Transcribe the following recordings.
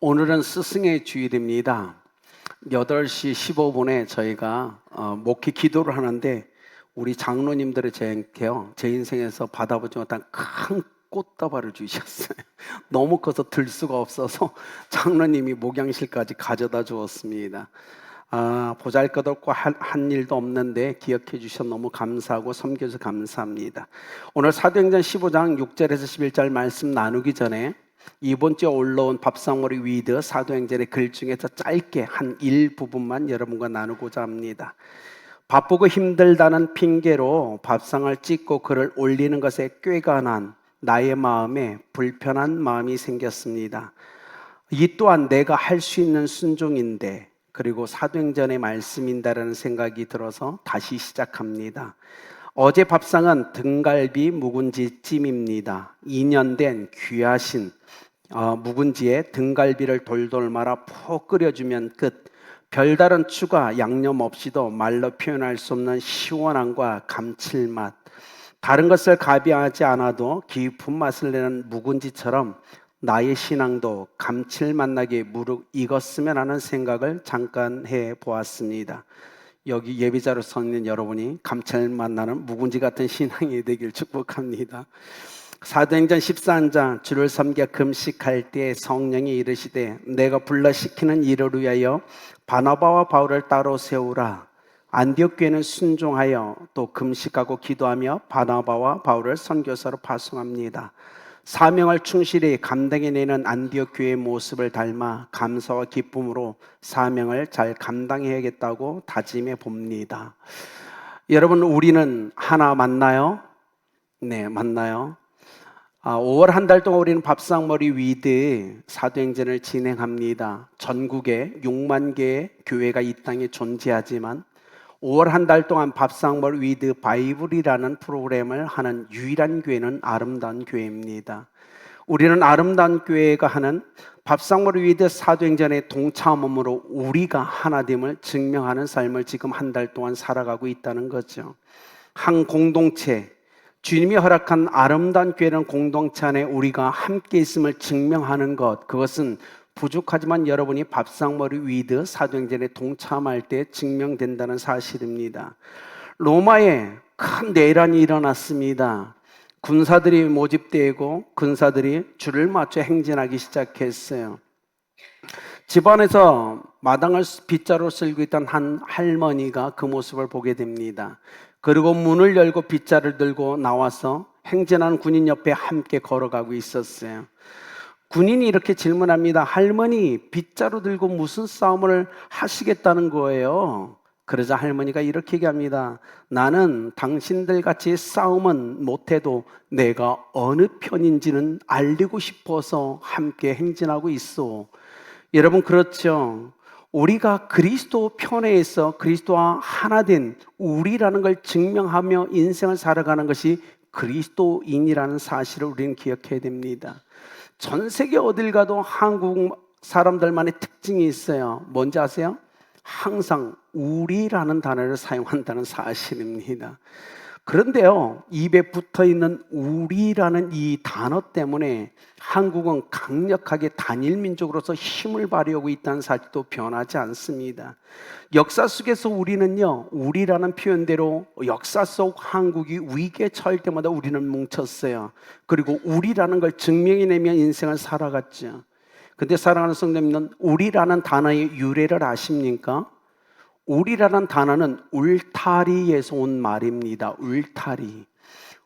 오늘은 스승의 주일입니다. 8시 15분에 저희가 목회 기도를 하는데 우리 장로님들이 제 인생에서 받아보지 못한 큰 꽃다발을 주셨어요. 너무 커서 들 수가 없어서 장로님이 목양실까지 가져다 주었습니다. 보잘것없고 한 일도 없는데 기억해 주셔서 너무 감사하고 섬겨주셔서 감사합니다. 오늘 사도행전 15장 6절에서 11절 말씀 나누기 전에 이번 주에 올라온 밥상머리 위드 사도행전의 글 중에서 짧게 한 일부분만 여러분과 나누고자 합니다. 바쁘고 힘들다는 핑계로 밥상을 찍고 글을 올리는 것에 꾀가 난 나의 마음에 불편한 마음이 생겼습니다. 이 또한 내가 할 수 있는 순종인데, 그리고 사도행전의 말씀인다라는 생각이 들어서 다시 시작합니다. 어제 밥상은 등갈비 묵은지 찜입니다. 2년 된 귀하신 묵은지에 등갈비를 돌돌 말아 푹 끓여주면 끝. 별다른 추가 양념 없이도 말로 표현할 수 없는 시원함과 감칠맛, 다른 것을 가비하지 않아도 깊은 맛을 내는 묵은지처럼 나의 신앙도 감칠맛 나게 무르익었으면 하는 생각을 잠깐 해보았습니다. 여기 예비자로 서 있는 여러분이 감칠맛 나는 묵은지 같은 신앙이 되길 축복합니다. 사도행전 14장 주를 섬겨 금식할 때 성령이 이르시되 내가 불러시키는 일을 위하여 바나바와 바울을 따로 세우라. 안디옥 교회는 순종하여 또 금식하고 기도하며 바나바와 바울을 선교사로 파송합니다. 사명을 충실히 감당해내는 안디옥 교회의 모습을 닮아 감사와 기쁨으로 사명을 잘 감당해야겠다고 다짐해 봅니다. 여러분, 우리는 하나 맞나요? 네, 맞나요? 5월 한 달 동안 우리는 밥상머리 위드 사도행전을 진행합니다. 전국에 6만 개의 교회가 이 땅에 존재하지만 5월 한 달 동안 밥상머리 위드 바이블이라는 프로그램을 하는 유일한 교회는 아름다운 교회입니다. 우리는 아름다운 교회가 하는 밥상머리 위드 사도행전의 동참함으로 우리가 하나됨을 증명하는 삶을 지금 한 달 동안 살아가고 있다는 거죠. 한 공동체, 주님이 허락한 아름다운 교회는 공동체 안에 우리가 함께 있음을 증명하는 것, 그것은 부족하지만 여러분이 밥상머리 위드 사도행전에 동참할 때 증명된다는 사실입니다. 로마에 큰 내란이 일어났습니다. 군사들이 모집되고 군사들이 줄을 맞춰 행진하기 시작했어요. 집안에서 마당을 빗자루 쓸고 있던 한 할머니가 그 모습을 보게 됩니다. 그리고 문을 열고 빗자루를 들고 나와서 행진하는 군인 옆에 함께 걸어가고 있었어요. 군인이 이렇게 질문합니다. 할머니, 빗자루 들고 무슨 싸움을 하시겠다는 거예요? 그러자 할머니가 이렇게 얘기합니다. 나는 당신들 같이 싸움은 못해도 내가 어느 편인지는 알리고 싶어서 함께 행진하고 있어. 여러분, 그렇죠? 우리가 그리스도 편에 있어 그리스도와 하나 된 우리라는 걸 증명하며 인생을 살아가는 것이 그리스도인이라는 사실을 우리는 기억해야 됩니다. 전 세계 어딜 가도 한국 사람들만의 특징이 있어요. 뭔지 아세요? 항상 우리라는 단어를 사용한다는 사실입니다. 그런데요, 입에 붙어있는 우리라는 이 단어 때문에 한국은 강력하게 단일 민족으로서 힘을 발휘하고 있다는 사실도 변하지 않습니다. 역사 속에서 우리는요, 우리라는 표현대로 역사 속 한국이 위기에 처할 때마다 우리는 뭉쳤어요. 그리고 우리라는 걸 증명해내며 인생을 살아갔죠. 근데 사랑하는 성도님은 우리라는 단어의 유래를 아십니까? 우리라는 단어는 울타리에서 온 말입니다. 울타리.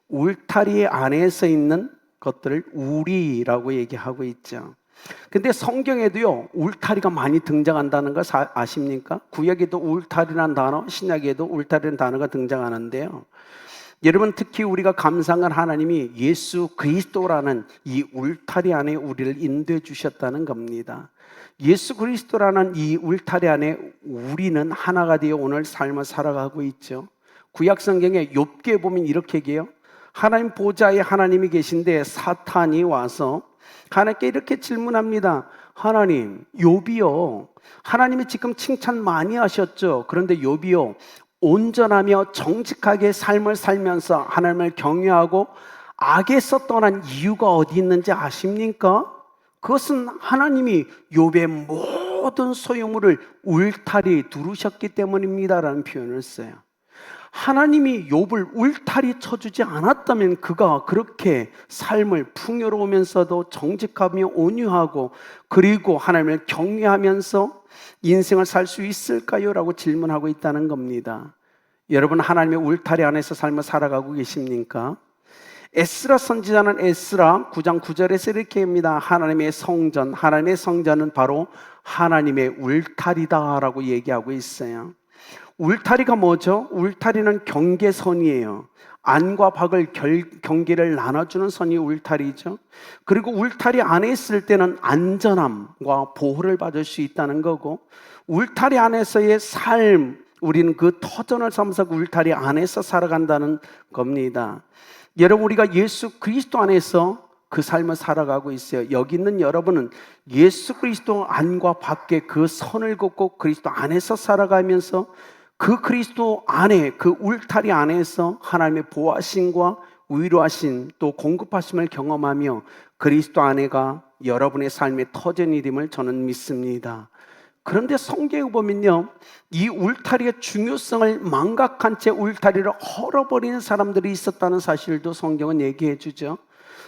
울타리 안에서 있는 것들을 우리라고 얘기하고 있죠. 근데 성경에도요, 울타리가 많이 등장한다는 걸 아십니까? 구약에도 울타리라는 단어, 신약에도 울타리라는 단어가 등장하는데요. 여러분, 특히 우리가 감사한 하나님이 예수 그리스도라는 이 울타리 안에 우리를 인도해 주셨다는 겁니다. 예수 그리스도라는 이 울타리 안에 우리는 하나가 되어 오늘 삶을 살아가고 있죠. 구약 성경에 욥기에 보면 이렇게 얘기해요. 하나님 보좌에 하나님이 계신데 사탄이 와서 하나님께 이렇게 질문합니다. 하나님, 욥이요, 하나님이 지금 칭찬 많이 하셨죠. 그런데 욥이요, 온전하며 정직하게 삶을 살면서 하나님을 경외하고 악에서 떠난 이유가 어디 있는지 아십니까? 그것은 하나님이 욥의 모든 소유물을 울타리에 두르셨기 때문입니다라는 표현을 써요. 하나님이 욥을 울타리 쳐주지 않았다면 그가 그렇게 삶을 풍요로우면서도 정직하며 온유하고 그리고 하나님을 경외하면서 인생을 살 수 있을까요? 라고 질문하고 있다는 겁니다. 여러분, 하나님의 울타리 안에서 삶을 살아가고 계십니까? 에스라 선지자는 에스라 9장 9절에서 이렇게 합니다. 하나님의 성전은 바로 하나님의 울타리다라고 얘기하고 있어요. 울타리가 뭐죠? 울타리는 경계선이에요. 안과 박을 경계를 나눠주는 선이 울타리죠. 그리고 울타리 안에 있을 때는 안전함과 보호를 받을 수 있다는 거고, 울타리 안에서의 삶, 우리는 그 터전을 삼아서 울타리 안에서 살아간다는 겁니다. 여러분, 우리가 예수 그리스도 안에서 그 삶을 살아가고 있어요. 여기 있는 여러분은 예수 그리스도 안과 밖에 그 선을 긋고 그리스도 안에서 살아가면서 그 그리스도 안에, 그 울타리 안에서 하나님의 보호하심과 위로하심 또 공급하심을 경험하며 그리스도 안에가 여러분의 삶의 터전이됨을 저는 믿습니다. 그런데 성경에 보면요, 이 울타리의 중요성을 망각한 채 울타리를 헐어버리는 사람들이 있었다는 사실도 성경은 얘기해 주죠.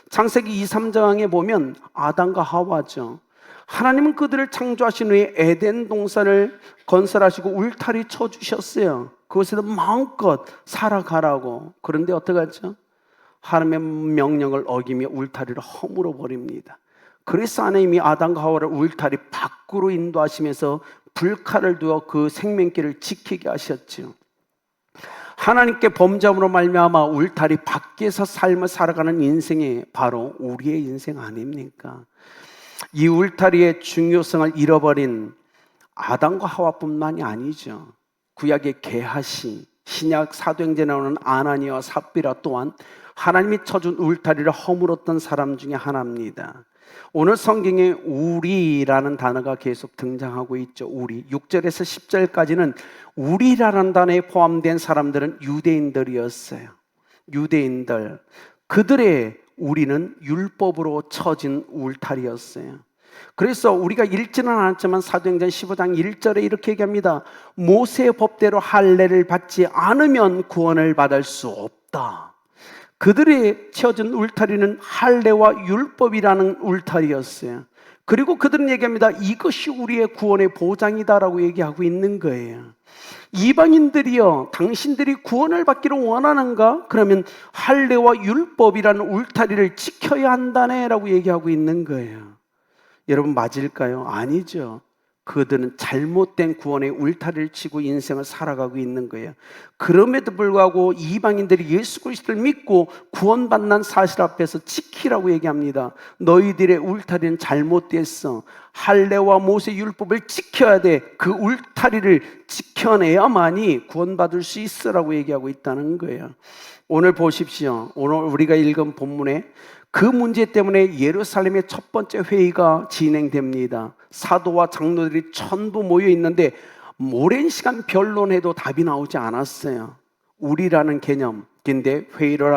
창세기 2, 3장에 보면 아담과 하와죠. 하나님은 그들을 창조하신 후에 에덴 동산을 건설하시고 울타리 쳐주셨어요. 그곳에서 마음껏 살아가라고. 그런데 어떡하죠? 하나님의 명령을 어기며 울타리를 허물어 버립니다. 그래서 하나님이 아담과 하와를 울타리 밖으로 인도하시면서 불칼을 두어 그 생명길을 지키게 하셨죠. 하나님께 범죄함으로 말미암아 울타리 밖에서 삶을 살아가는 인생이 바로 우리의 인생 아닙니까? 이 울타리의 중요성을 잃어버린 아담과 하와뿐만이 아니죠. 구약의 게하시, 신약 사도행전에 나오는 아나니아와 삽비라 또한 하나님이 쳐준 울타리를 허물었던 사람 중에 하나입니다. 오늘 성경에 우리라는 단어가 계속 등장하고 있죠. 우리 6절에서 10절까지는 우리라는 단어에 포함된 사람들은 유대인들이었어요. 유대인들, 그들의 우리는 율법으로 쳐진 울타리였어요. 그래서 우리가 읽지는 않았지만 사도행전 15장 1절에 이렇게 얘기합니다. 모세의 법대로 할례를 받지 않으면 구원을 받을 수 없다. 그들이 쳐진 울타리는 할례와 율법이라는 울타리였어요. 그리고 그들은 얘기합니다. 이것이 우리의 구원의 보장이다라고 얘기하고 있는 거예요. 이방인들이요, 당신들이 구원을 받기를 원하는가? 그러면 할례와 율법이라는 울타리를 지켜야 한다네라고 얘기하고 있는 거예요. 여러분, 맞을까요? 아니죠. 그들은 잘못된 구원의 울타리를 치고 인생을 살아가고 있는 거예요. 그럼에도 불구하고 이방인들이 예수 그리스도를 믿고 구원받는 사실 앞에서 지키라고 얘기합니다. 너희들의 울타리는 잘못됐어. 할례와 모세 율법을 지켜야 돼. 그 울타리를 지켜내야만이 구원받을 수 있으라고 얘기하고 있다는 거예요. 오늘 보십시오. 오늘 우리가 읽은 본문에 그 문제 때문에 예루살렘의 첫 번째 회의가 진행됩니다. 사도와 장로들이 전부 모여 있는데 오랜 시간 변론해도 답이 나오지 않았어요. 우리라는 개념, 근데 회의를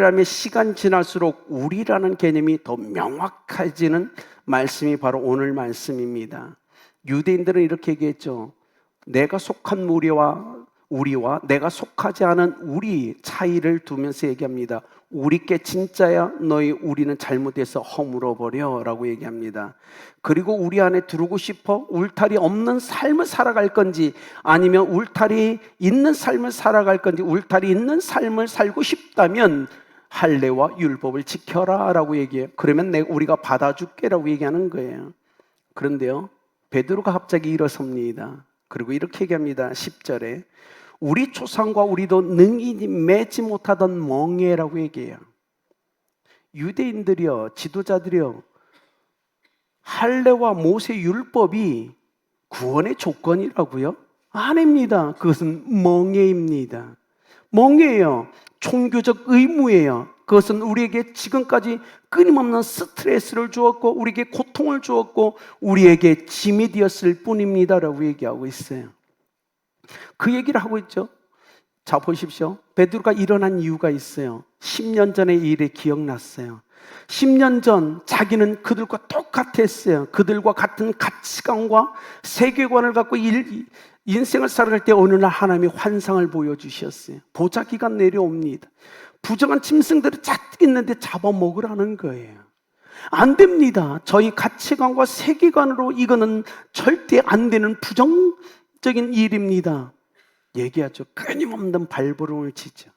하면 시간 지날수록 우리라는 개념이 더 명확해지는 말씀이 바로 오늘 말씀입니다. 유대인들은 이렇게 얘기했죠. 내가 속한 우리와 내가 속하지 않은 우리 차이를 두면서 얘기합니다. 우리께 진짜야, 너희 우리는 잘못해서 허물어버려 라고 얘기합니다. 그리고 우리 안에 들어오고 싶어? 울타리 없는 삶을 살아갈 건지 아니면 울타리 있는 삶을 살아갈 건지, 울타리 있는 삶을 살고 싶다면 할례와 율법을 지켜라 라고 얘기해요. 그러면 우리가 받아줄게 라고 얘기하는 거예요. 그런데요, 베드로가 갑자기 일어섭니다. 그리고 이렇게 얘기합니다. 10절에 우리 조상과 우리도 능히 맺지 못하던 멍에라고 얘기해요. 유대인들이요, 지도자들이요, 할례와 모세 율법이 구원의 조건이라고요? 아닙니다. 그것은 멍에입니다. 멍에예요. 종교적 의무예요. 그것은 우리에게 지금까지 끊임없는 스트레스를 주었고 우리에게 고통을 주었고 우리에게 짐이 되었을 뿐입니다라고 얘기하고 있어요. 그 얘기를 하고 있죠. 자, 보십시오. 베드로가 일어난 이유가 있어요. 10년 전의 일이 기억났어요. 10년 전 자기는 그들과 똑같았어요. 그들과 같은 가치관과 세계관을 갖고 인생을 살아갈 때 어느 날 하나님이 환상을 보여주셨어요. 보자기가 내려옵니다. 부정한 짐승들이 잔뜩 있는데 잡아먹으라는 거예요. 안 됩니다. 저희 가치관과 세계관으로 이거는 절대 안 되는 부정적인 일입니다. 얘기하죠. 끊임없는 발버둥을 치죠.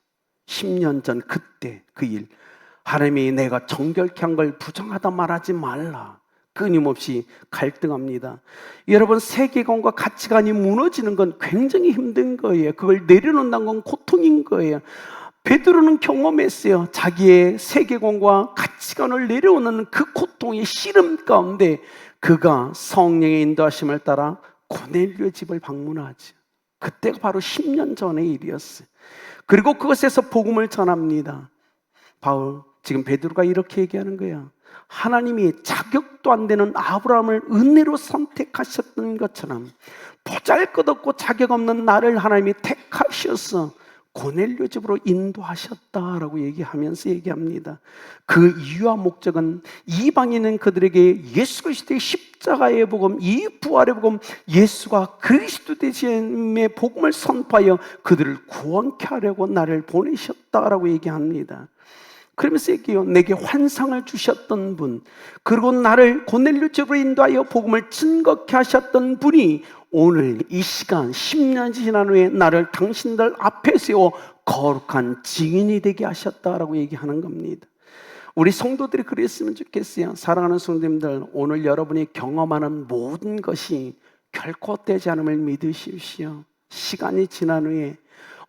10년 전 그때 그 일, 하나님이 내가 정결케 한 걸 부정하다 말하지 말라. 끊임없이 갈등합니다. 여러분, 세계관과 가치관이 무너지는 건 굉장히 힘든 거예요. 그걸 내려놓는다는 건 고통인 거예요. 베드로는 경험했어요. 자기의 세계관과 가치관을 내려오는 그 고통의 씨름 가운데 그가 성령의 인도하심을 따라 고넬료의 집을 방문하죠. 그때가 바로 10년 전의 일이었어요. 그리고 그것에서 복음을 전합니다. 지금 베드로가 이렇게 얘기하는 거야. 하나님이 자격도 안 되는 아브라함을 은혜로 선택하셨던 것처럼 보잘것없고 자격 없는 나를 하나님이 택하셔서 고넬료 집으로 인도하셨다라고 얘기합니다. 그 이유와 목적은 이방인은 그들에게 예수 그리스도의 십자가의 복음, 이 부활의 복음, 예수가 그리스도 되심의 복음을 선포하여 그들을 구원케 하려고 나를 보내셨다라고 얘기합니다. 그러면서 얘기해요. 내게 환상을 주셨던 분, 그리고 나를 고넬료 집으로 인도하여 복음을 증거케 하셨던 분이 오늘 이 시간 10년 지난 후에 나를 당신들 앞에 세워 거룩한 증인이 되게 하셨다라고 얘기하는 겁니다. 우리 성도들이 그랬으면 좋겠어요. 사랑하는 성도님들, 오늘 여러분이 경험하는 모든 것이 결코 헛되지 않음을 믿으십시오. 시간이 지난 후에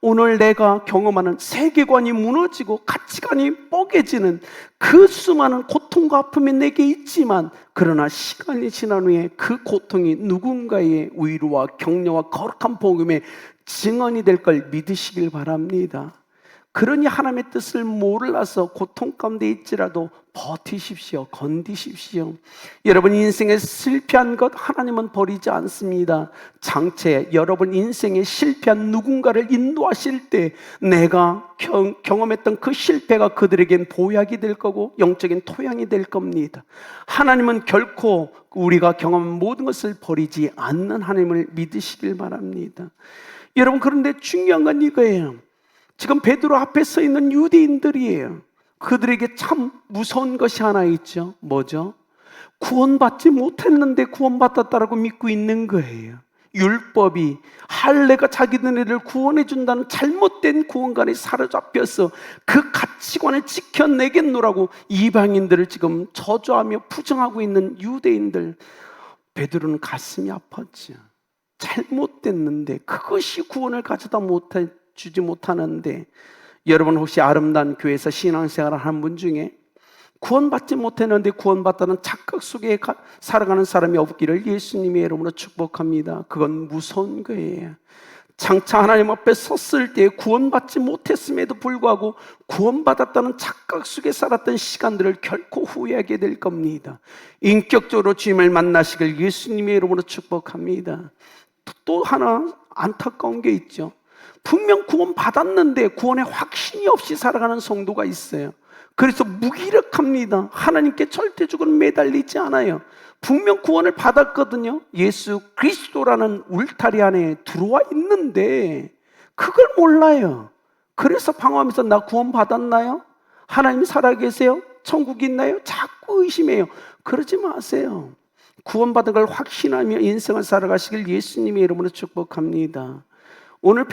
오늘 내가 경험하는 세계관이 무너지고 가치관이 뻐개지는 그 수많은 고통과 아픔이 내게 있지만, 그러나 시간이 지난 후에 그 고통이 누군가의 위로와 격려와 거룩한 복음의 증언이 될 걸 믿으시길 바랍니다. 그러니 하나님의 뜻을 몰라서 고통 가운데 있지라도 버티십시오. 건디십시오. 여러분 인생에 실패한 것 하나님은 버리지 않습니다. 장차 여러분 인생에 실패한 누군가를 인도하실 때 내가 경험했던 그 실패가 그들에겐 보약이 될 거고 영적인 토양이 될 겁니다. 하나님은 결코 우리가 경험한 모든 것을 버리지 않는 하나님을 믿으시길 바랍니다. 여러분, 그런데 중요한 건 이거예요. 지금 베드로 앞에 서 있는 유대인들이에요. 그들에게 참 무서운 것이 하나 있죠. 뭐죠? 구원받지 못했는데 구원받았다라고 믿고 있는 거예요. 율법이 할례가 자기들을 구원해 준다는 잘못된 구원관에 사로잡혀서 그 가치관을 지켜내겠노라고 이방인들을 지금 저주하며 부정하고 있는 유대인들. 베드로는 가슴이 아팠죠. 잘못됐는데 그것이 구원을 가져다 주지 못하는데, 여러분 혹시 아름다운 교회에서 신앙생활을 하는 분 중에 구원받지 못했는데 구원받다는 착각 속에 살아가는 사람이 없기를 예수님의 이름으로 축복합니다. 그건 무서운 거예요. 장차 하나님 앞에 섰을 때 구원받지 못했음에도 불구하고 구원받았다는 착각 속에 살았던 시간들을 결코 후회하게 될 겁니다. 인격적으로 주님을 만나시길 예수님의 이름으로 축복합니다. 또 하나 안타까운 게 있죠. 분명 구원 받았는데 구원에 확신이 없이 살아가는 성도가 있어요. 그래서 무기력합니다. 하나님께 절대적으로 매달리지 않아요. 분명 구원을 받았거든요. 예수 그리스도라는 울타리 안에 들어와 있는데 그걸 몰라요. 그래서 방황하면서 나 구원 받았나요? 하나님 살아계세요? 천국이 있나요? 자꾸 의심해요. 그러지 마세요. 구원받은 걸 확신하며 인생을 살아가시길 예수님의 이름으로 축복합니다. 오늘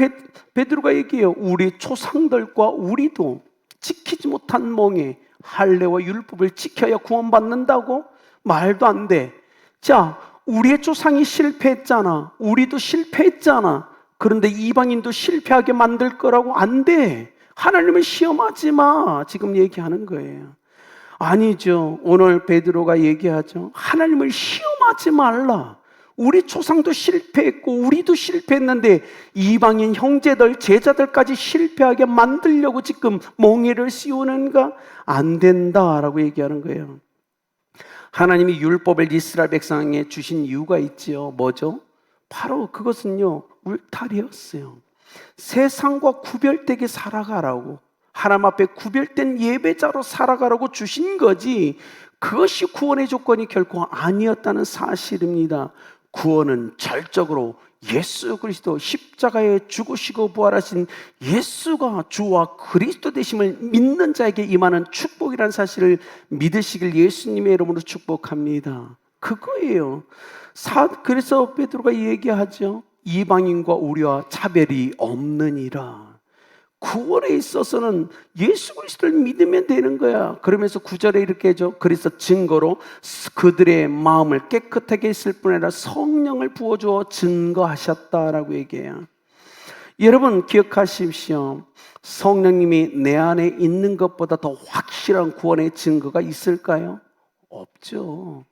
베드로가 얘기해요. 우리 조상들과 우리도 지키지 못한 멍에 할례와 율법을 지켜야 구원받는다고? 말도 안 돼. 자, 우리의 조상이 실패했잖아. 우리도 실패했잖아. 그런데 이방인도 실패하게 만들 거라고? 안 돼. 하나님을 시험하지 마. 지금 얘기하는 거예요. 아니죠. 오늘 베드로가 얘기하죠. 하나님을 시험하지 말라. 우리 조상도 실패했고 우리도 실패했는데 이방인 형제들, 제자들까지 실패하게 만들려고 지금 멍에를 씌우는가? 안 된다라고 얘기하는 거예요. 하나님이 율법을 이스라엘 백성에게 주신 이유가 있지요. 뭐죠? 바로 그것은요, 울타리였어요. 세상과 구별되게 살아가라고 하나님 앞에 구별된 예배자로 살아가라고 주신 거지, 그것이 구원의 조건이 결코 아니었다는 사실입니다. 구원은 절적으로 예수 그리스도 십자가에 죽으시고 부활하신 예수가 주와 그리스도 되심을 믿는 자에게 임하는 축복이라는 사실을 믿으시길 예수님의 이름으로 축복합니다. 그거예요. 그래서 베드로가 얘기하죠. 이방인과 우리와 차별이 없느니라. 구원에 있어서는 예수 그리스도를 믿으면 되는 거야. 그러면서 9절에 이렇게 하죠. 그래서 증거로 그들의 마음을 깨끗하게 했을 뿐 아니라 성령을 부어주어 증거하셨다라고 얘기해요. 여러분 기억하십시오. 성령님이 내 안에 있는 것보다 더 확실한 구원의 증거가 있을까요? 없죠.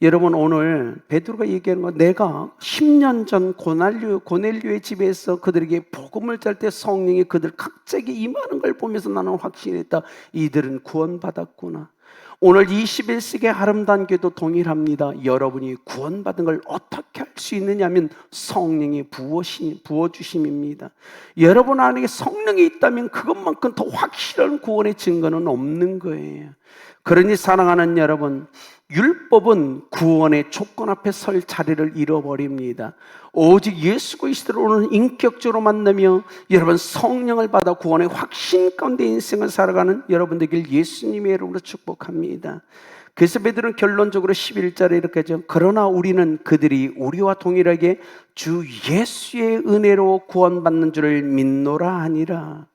여러분 오늘 베드로가 얘기하는 건, 내가 10년 전 고넬료의 집에서 그들에게 복음을 짤 때 성령이 그들 각자에게 임하는 걸 보면서 나는 확신했다. 이들은 구원받았구나. 오늘 21세기의 아름다운 교도 동일합니다. 여러분이 구원받은 걸 어떻게 할 수 있느냐면 성령이 부어주심입니다. 여러분 안에 성령이 있다면 그것만큼 더 확실한 구원의 증거는 없는 거예요. 그러니 사랑하는 여러분, 율법은 구원의 조건 앞에 설 자리를 잃어버립니다. 오직 예수 그리스도를 오늘 인격적으로 만나며 여러분 성령을 받아 구원의 확신 가운데 인생을 살아가는 여러분 되길 예수님의 이름으로 축복합니다. 그래서 베드로는 결론적으로 11절에 이렇게 하죠. 그러나 우리는 그들이 우리와 동일하게 주 예수의 은혜로 구원받는 줄을 믿노라 하니라.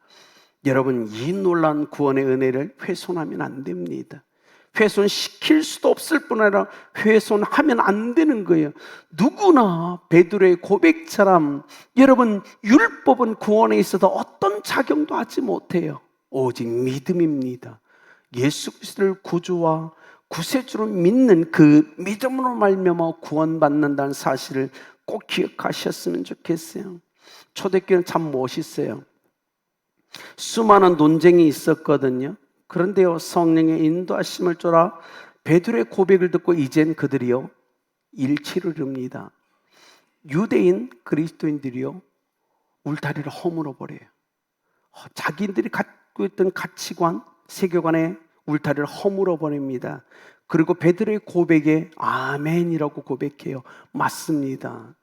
여러분 이 놀라운 구원의 은혜를 훼손하면 안 됩니다. 훼손시킬 수도 없을 뿐 아니라 훼손하면 안 되는 거예요. 누구나 베드로의 고백처럼 여러분 율법은 구원에 있어서 어떤 작용도 하지 못해요. 오직 믿음입니다. 예수 그리스도를 구주와 구세주로 믿는 그 믿음으로 말미암아 구원받는다는 사실을 꼭 기억하셨으면 좋겠어요. 초대교회는 참 멋있어요. 수많은 논쟁이 있었거든요. 그런데요, 성령의 인도하심을 따라 베드로의 고백을 듣고 이젠 그들이요 일치를 이룹니다. 유대인 그리스도인들이요 울타리를 허물어 버려요. 자기들이 갖고 있던 가치관, 세계관의 울타리를 허물어 버립니다. 그리고 베드로의 고백에 아멘이라고 고백해요. 맞습니다.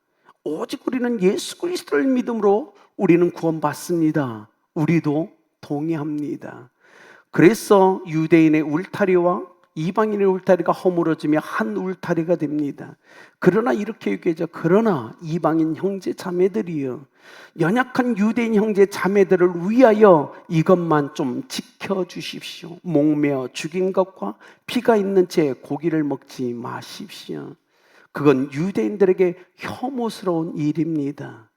오직 우리는 예수 그리스도를 믿음으로 우리는 구원받습니다. 우리도 동의합니다. 그래서 유대인의 울타리와 이방인의 울타리가 허물어지며 한 울타리가 됩니다. 그러나 이렇게 얘기하죠. 그러나 이방인 형제 자매들이여, 연약한 유대인 형제 자매들을 위하여 이것만 좀 지켜주십시오. 목매어 죽인 것과 피가 있는 채 고기를 먹지 마십시오. 그건 유대인들에게 혐오스러운 일입니다.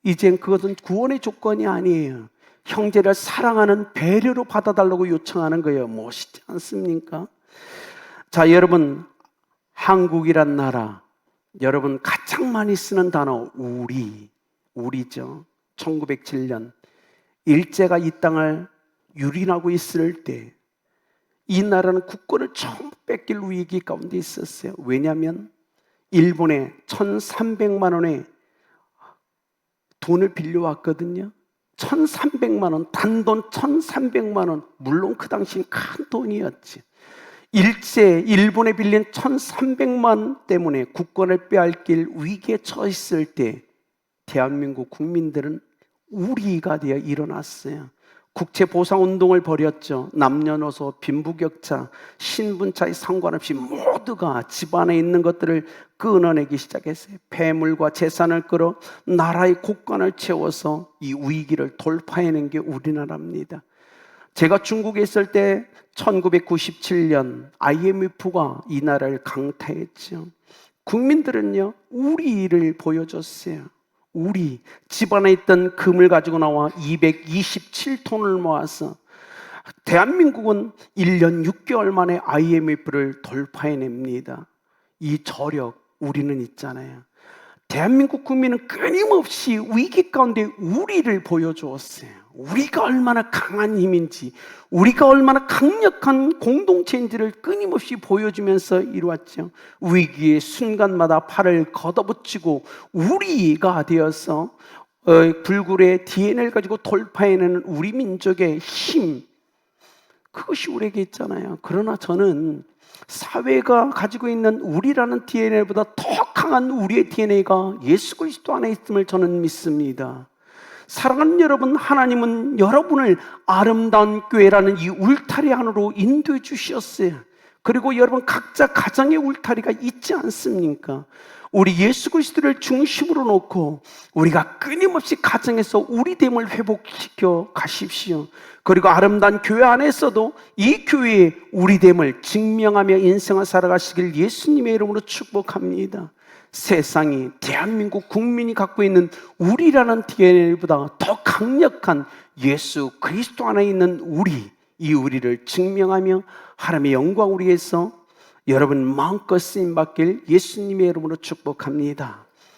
이젠 그것은 구원의 조건이 아니에요. 형제를 사랑하는 배려로 받아달라고 요청하는 거예요. 멋있지 않습니까? 자, 여러분 한국이란 나라, 여러분 가장 많이 쓰는 단어 우리죠. 1907년 일제가 이 땅을 유린하고 있을 때 이 나라는 국권을 처음 뺏길 위기 가운데 있었어요. 왜냐하면 일본에 1,300만 원의 돈을 빌려왔거든요. 1,300만 원, 단돈 1,300만 원, 물론 그 당시엔 큰 돈이었지. 일본에 빌린 1,300만 때문에 국권을 빼앗길 위기에 처했을 때 대한민국 국민들은 우리가 되어 일어났어요. 국채보상운동을 벌였죠. 남녀노소, 빈부격차, 신분차에 상관없이 모두가 집안에 있는 것들을 끊어내기 시작했어요. 폐물과 재산을 끌어 나라의 곳간을 채워서 이 위기를 돌파해낸 게 우리나라입니다. 제가 중국에 있을 때 1997년 IMF가 이 나라를 강타했죠. 국민들은요 우리를 보여줬어요. 우리 집안에 있던 금을 가지고 나와 227톤을 모아서 대한민국은 1년 6개월 만에 IMF를 돌파해냅니다. 이 저력 우리는 있잖아요. 대한민국 국민은 끊임없이 위기 가운데 우리를 보여주었어요. 우리가 얼마나 강한 힘인지, 우리가 얼마나 강력한 공동체인지를 끊임없이 보여주면서 이루었죠. 위기의 순간마다 팔을 걷어붙이고 우리가 되어서 불굴의 DNA를 가지고 돌파해내는 우리 민족의 힘, 그것이 우리에게 있잖아요. 그러나 저는 사회가 가지고 있는 우리라는 DNA보다 더 강한 우리의 DNA가 예수 그리스도 안에 있음을 저는 믿습니다. 사랑하는 여러분, 하나님은 여러분을 아름다운 교회라는 이 울타리 안으로 인도해 주셨어요. 그리고 여러분 각자 가정의 울타리가 있지 않습니까? 우리 예수 그리스도를 중심으로 놓고 우리가 끊임없이 가정에서 우리됨을 회복시켜 가십시오. 그리고 아름다운 교회 안에서도 이 교회의 우리됨을 증명하며 인생을 살아가시길 예수님의 이름으로 축복합니다. 세상이, 대한민국 국민이 갖고 있는 우리라는 DNA보다 더 강력한 예수 그리스도 안에 있는 우리, 이 우리를 증명하며 하나님의 영광 우리에서 여러분 마음껏 쓰임받길 예수님의 이름으로 축복합니다.